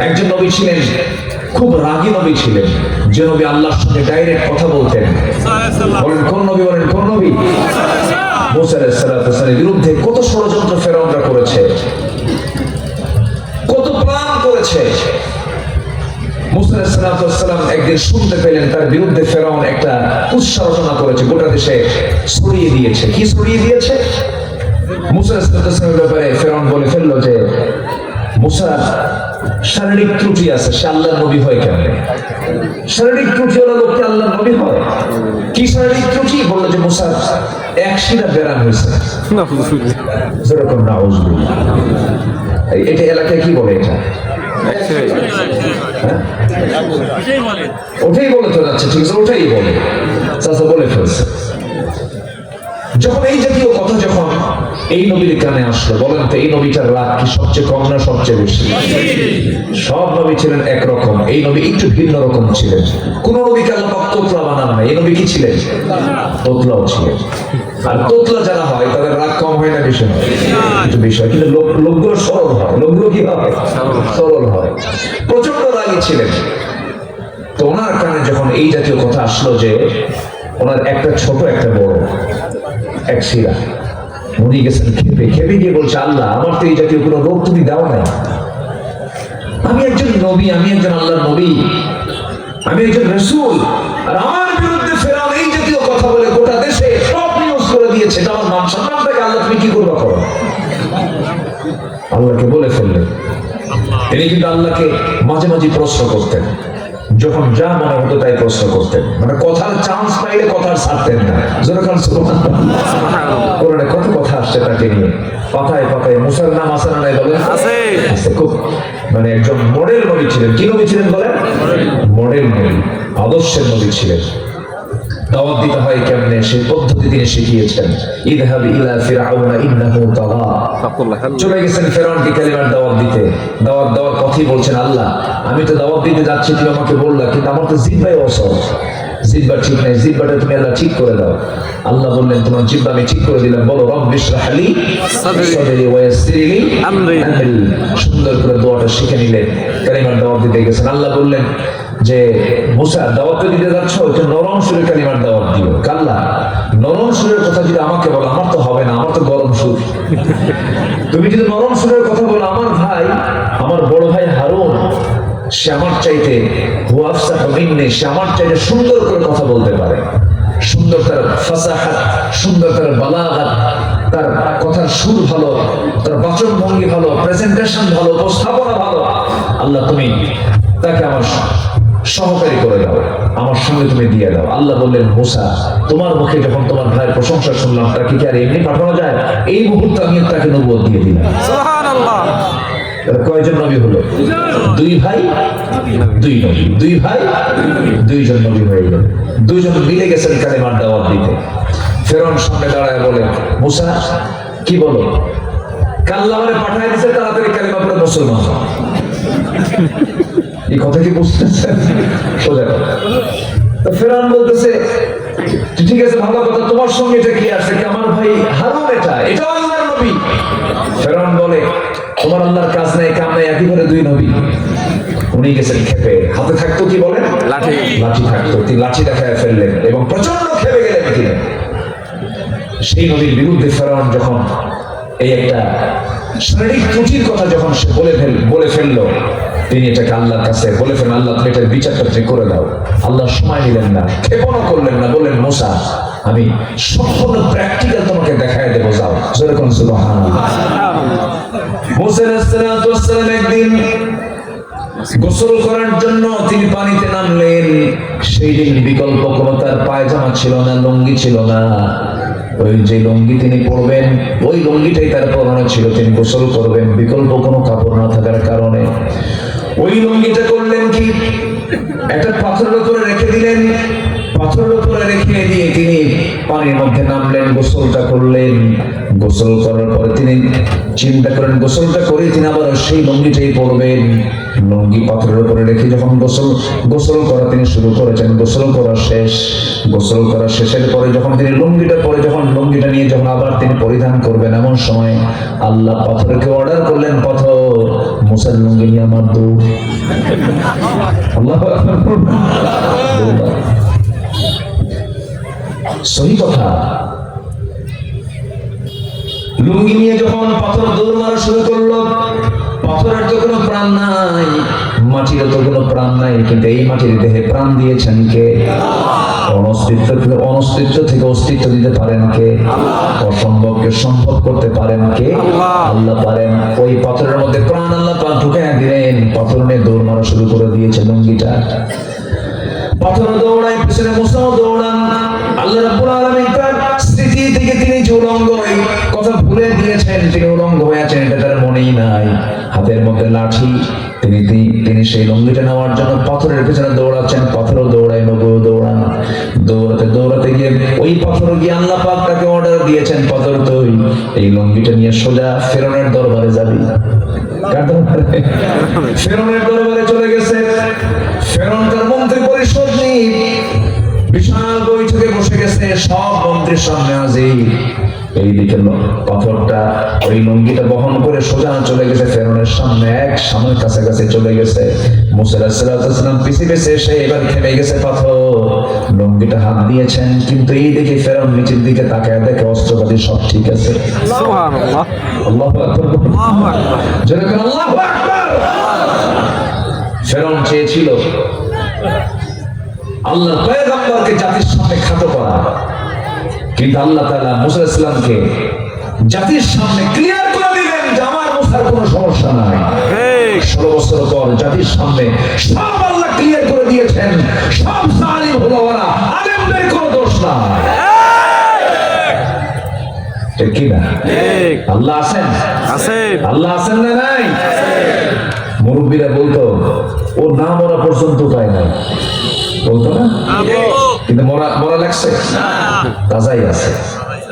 একজন নবী ছিলেন, খুব রাগী নবী ছিলেন, যে নবী আল্লাহর সঙ্গে ডাইরেক্ট কথা বলতেন। বলেন কোন নবী? বলেন কোন নবী? মুসা আলাইহিস সালামের বিরুদ্ধে কত ষড়যন্ত্র ফেরাউনরা করেছে, কত প্ল্যান করেছে। মুসা আলাইহিস সালাম একদিন শুনতে পেলেন তার বিরুদ্ধে ফেরাউন একটা কুৎসা করেছে, গোটা দেশে ছড়িয়ে দিয়েছে। কি ছড়িয়ে দিয়েছে? মুসা আলাইহিস সালামের ব্যাপারে ফেরাউন বলে ফেললো যে মুসা শারীরিক ত্রুটি আছে, সে আল্লাহর নবী হয় কেমনে? শারীরিক ত্রুটি হলো লোককে আল্লাহর নবী হয়? কি শারীরিক ত্রুটি? বললো যে মুসা এক শিরা বেরাম হয়েছে। যেরকম নাউজুবিল্লাহ, এটা এলাকায় কি বলে? এটা ওটাই বলে তো যাচ্ছে, ঠিক আছে, ওটাই বলে, চাচা বলে ফেলছে। যখন এই জাতীয় কথা যখন এই নবীর কানে আসলো, বলেন তো এই নবীটার রাগ কি সবচেয়ে কম না সবচেয়ে বেশি? সব নবী ছিলেন একরকম, এই নবী একটু ভিন্ন রকম ছিলেন। কোন নবীকে আল্লাহ পাক তোতলা বানান না, এই নবী কি ছিলেন? তোতলাও ছিলেন। আর তোতলা যারা হয় তাদের রাগ কম হয় না বেশি হয়? একটু বেশি হয়, কিন্তু লোকগুলো সরল হয়। লোকগুলো কি হয়? সরল হয়। প্রচন্ড রাগী ছিলেন। তো ওনার কানে যখন এই জাতীয় কথা আসলো যে ওনার একটা ছোট একটা বড় এক শিরা, উনি গেছেন খেপে। খেপে গিয়ে বলছে, আল্লাহ আমার তো এই জাতীয় কোনো রোগ তুমি দাও নাই, আমি একজন নবী, আমি একজন আল্লাহর নবী, আমি একজন রাসূল, আর আমার বিরুদ্ধে ফেরাউন এই জাতীয় কথা বলে গোটা দেশে সব নিউজ করে দিয়েছে, এটা আমার মান সম্মানটাকে আল্লাহ তুমি কি করবা করো? আল্লাহকে বলে ফেললেন। তিনি কিন্তু আল্লাহকে মাঝে মাঝে প্রশ্ন করতেন, যখন যা মনে হতো তাই প্রশ্ন করতেন, মানে কথার চান্স পাইলে কথার ছাড়তেন না। যখন কোরআনে কত কথা আসছে তাকে নিয়ে, পাতায় পাতায়। মুসার নাম আছে না নাই বলেন? আছে। খুব মানে একজন মডেল নবী ছিলেন। কি নবী ছিলেন বলেন? মডেল নবী, আদর্শের নবী ছিলেন। দাওয়াত দিতে হয় কেমনে সেই পদ্ধতি তিনি শিখিয়েছেন। ইযহাব ইলা ফিরআউনা ইন্নাহু তাগা, চলে গেছেন ফেরাউনকে কালিমার দাওয়াত দিতে। দাওয়াত দেওয়ার কথাই বলছেন, আল্লাহ আমি তো দাওয়াত দিতে যাচ্ছি, তুমি আমাকে বললা, কিন্তু আমার তো জিহ্বায় অসর, জিহ্বা ঠিক নাই, জিহ্বাটা তুমি আল্লাহ ঠিক করে দাও। আল্লাহ বললেন তোমার জিহ্বা আমি ঠিক করে দিলাম, বলো রব্বি ইশরাহ লি সাদরি ওয়া ইয়াসসির লি আমরি। সুন্দর করে দোয়াটা শিখে নিলেন, কালিমার দাওয়াত দিতে গেছেন। আল্লাহ বললেন যে মুসা দাওয়াত দিতে যাচ্ছ, একটু নরম সুরে কালিমার দাওয়াত দিও। কাল্লা, নরম সুরের কথা যদি আমাকে বলো, আমার তো হবে না, আমার তো গরম সুর। তুমি যদি নরম সুরের কথা বলো, আমার ভাই, আমার বড় ভাই হারুন, সে আমার চাইতে সে আমার চাইতে সুন্দর করে কথা বলতে পারে। সুন্দর তার ফাসাহাত, সুন্দর তার বালাগাত, তার কথার সুর ভালো, তার বাচন ভঙ্গি ভালো, প্রেজেন্টেশন ভালো, উপস্থাপনা ভালো। আল্লাহ তুমি তাকে আমার সহকারী করে দাও, আমার সঙ্গে তুমি দিয়ে দাও। আল্লাহ বললেন, মুসা তোমার মুখে যখন তোমার ভাইয়ের প্রশংসা শুনলাম, তাকে কি আর এমনি পাঠানো যায়? এই মুহূর্তে আমি তাকে নবুয়ত দিয়ে দিলাম। সুবহানাল্লাহ। কয়জন নবী হলো? দুই ভাই দুই নবী, দুই ভাই দুইজন নবী হয়ে গেল। দুইজন মিলে গেছেন কালিমার দাওয়াত দিতে। ফেরাউন সামনে দাঁড়ায় বলে, মুসা কি বলো? আল্লাহ আমারে পাঠায় দিয়েছে, তাড়াতাড়ি কালিমা পড়ে মুসলমান। এই কথা কি বুঝতেছেন? সোজা কথা। তো ফেরাউন বলতেছে, ঠিক আছে ভালো কথা, তোমার সঙ্গে এটা কি আসছে? আমার ভাই হারুন, এটা আল্লাহর নবী। ফেরাউন বলে, তোমার আল্লাহর কাজ নাই কাম নাই, একই করে দুই নবী। উনি গেছেন খেপে, হাতে থাকতো কি বলেন? লাঠি। লাঠি থাকতো, তিনি লাঠি দেখায় ফেললেন এবং প্রচন্ড খেপে গেলেন তিনি। সেই নবীর বিরুদ্ধে ফেরাউন যখন এই একটা শারীরিক ত্রুটির কথা যখন সে বলে ফেললো, তিনি এটাকে আল্লাহর কাছে বলে ফেলেন, আল্লাহ তুমি এটার বিচারটা করে দাও। আল্লাহ সময় নিলেন না, ক্ষেপণও করলেন না, বললেন মুসা আমি সম্পূর্ণ প্র্যাকটিক্যাল তোমাকে দেখায় দেবো, যাও। যেরকম সুবহানাল্লাহ। মুসা আলাইহিস সালাম একদিন গোসল করার জন্য তিনি পানিতে নামলেন। সেই দিন বিকল্প কোনো তার পায়জামা ছিল না, লুঙ্গি ছিল না। ওই যে লুঙ্গি তিনি পরবেন, ওই লুঙ্গিটাই তার পরনে ছিল। তিনি গোসল করবেন, বিকল্প কোনো কাপড় না থাকার কারণে ওই লুঙ্গিটা করলেন কি, একটা পাথরের উপরে রেখে দিলেন। পাথরের উপরে রেখে দিয়ে তিনি পানির মধ্যে নামলেন, গোসলটা করলেন। গোসল করার পরে তিনি চিন্তা করেন, গোসলটা করে তিনি আবার সেই লুঙ্গিটাই পরবেন। লুঙ্গি পাথরের উপরে রেখে যখন গোসল করা তিনি শুরু করেছেন, গোসল করা শেষের পরে যখন তিনি লুঙ্গিটা পরে, যখন লুঙ্গিটা নিয়ে যখন আবার তিনি পরিধান করবেন, এমন সময় আল্লাহ পাথরকে অর্ডার করলেন, পাথর মুসার লুঙ্গি নিয়ে আমার দৌড়। আল্লাহু আকবার। সহি কথা। লুঙ্গি নিয়ে যখন পাথর দৌড় মারা শুরু করলো, পাথরের তো কোনো প্রাণ নাই, মাটির তো কোনো প্রাণ নাই, কিন্তু এই মাটির দেহে প্রাণ দিয়েছেন কে? অনস্তিত্ব থেকে অস্তিত্ব দিতে পারেন কে? অসম্ভবকে সম্ভব করতে পারেন কে? আল্লাহ পারেন। ওই পাথরের মধ্যে প্রাণ আল্লাহ পাক ঢুকে দিলেন, পাথর নিয়ে দৌড় মারা শুরু করে দিয়েছে লুঙ্গিটা। পাথর দৌড়ায়, পিছনে মুসাও দৌড়ান। আল্লাহ রাব্বুল আলামিন তার স্মৃতি থেকে তিনি যে উলঙ্গ, এই কথা ভুলে দিয়েছেন, তিনি উলঙ্গ হয়ে আছেন এটা তার মনেই নাই। হাতের মধ্যে লাঠি, তিনি সেই লুঙ্গিটা নেওয়ার জন্য পাথরের পিছনে দৌড়াচ্ছেন। পাথরও দৌড়ায়, নবীও দৌড়ান। দৌড়াতে গিয়ে ওই পাথর গিয়ে আল্লাহ পাক তাকে অর্ডার দিয়েছেন, পাথর তুই এই লুঙ্গিটা নিয়ে সোজা ফেরাউনের দরবারে যাবি। কার দরবারে? ফেরাউনের দরবারে চলে গেছে। ফেরাউন তার মন্ত্রী পরিষদ নিয়ে বিশাল বৈঠকে বসে গেছে, সব মন্ত্রীর সামনে হাজির। এইদিকে পাথরটা ওই লুঙ্গিটা বহন করে সোজা চলে গেছে ফেরাউনের সামনে, এক সামনে কাছাকাছি চলে গেছে। মুসা আলাইহিস সালাম পিছে এসে এবার থেমে গেছে পাথর। লুঙ্গিটা হাত দিয়েছেন, কিন্তু এই দিকে ফেরাউন নিচের দিকে তাকায় দেখে অস্ত্রপাতি সব ঠিক আছে। সুবহানাল্লাহ, আল্লাহু আকবার, যেরকম আল্লাহু আকবার। ফেরাউন চেয়েছিল আল্লাহর পয়গম্বরকে জাতির সামনে খাটো করা, কিন্তু আল্লাহ তাআলা মুসা আলাইহিস সালামকে জাতির সামনে ক্লিয়ার করে দিলেন যে আমার মুসার কোনো সমস্যা নাই। 16 বছর পর জাতির সামনে সব আল্লাহ ক্লিয়ার করে দিয়েছেন, সব জালিম হলো ওরা, আলেমদের কোনো দোষ নাই। ঠিক কি না? আল্লাহ আছেন? আল্লাহ আছেন না নাই? মুরব্বীরা বলতো ও না মরা পর্যন্ত উপায় নাই, বলতো না? কিন্তু মরা লাগছে, তাজাই আছে।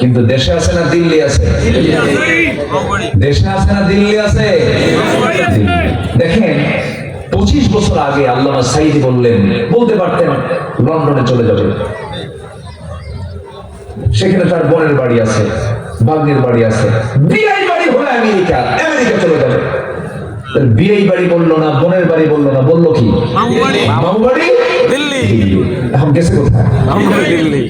কিন্তু দেশে আছে না দিল্লি আছে? দেশে আছে না দিল্লি আছে? দেখেন 25 বছর আগে আল্লামা সাঈদী বলতে পারতেন লন্ডনে চলে যাবে, সেখানে তার বোনের বাড়ি আছে, বাগনির বাড়ি আছে। বিআই বাড়ি হলো আমেরিকা চলে যাবে। বিআই বাড়ি বললো না, বোনের বাড়ি বললো না, বললো কি? মামু বাড়ি দিল্লি। এখন গেছে কোথায়? দিল্লি।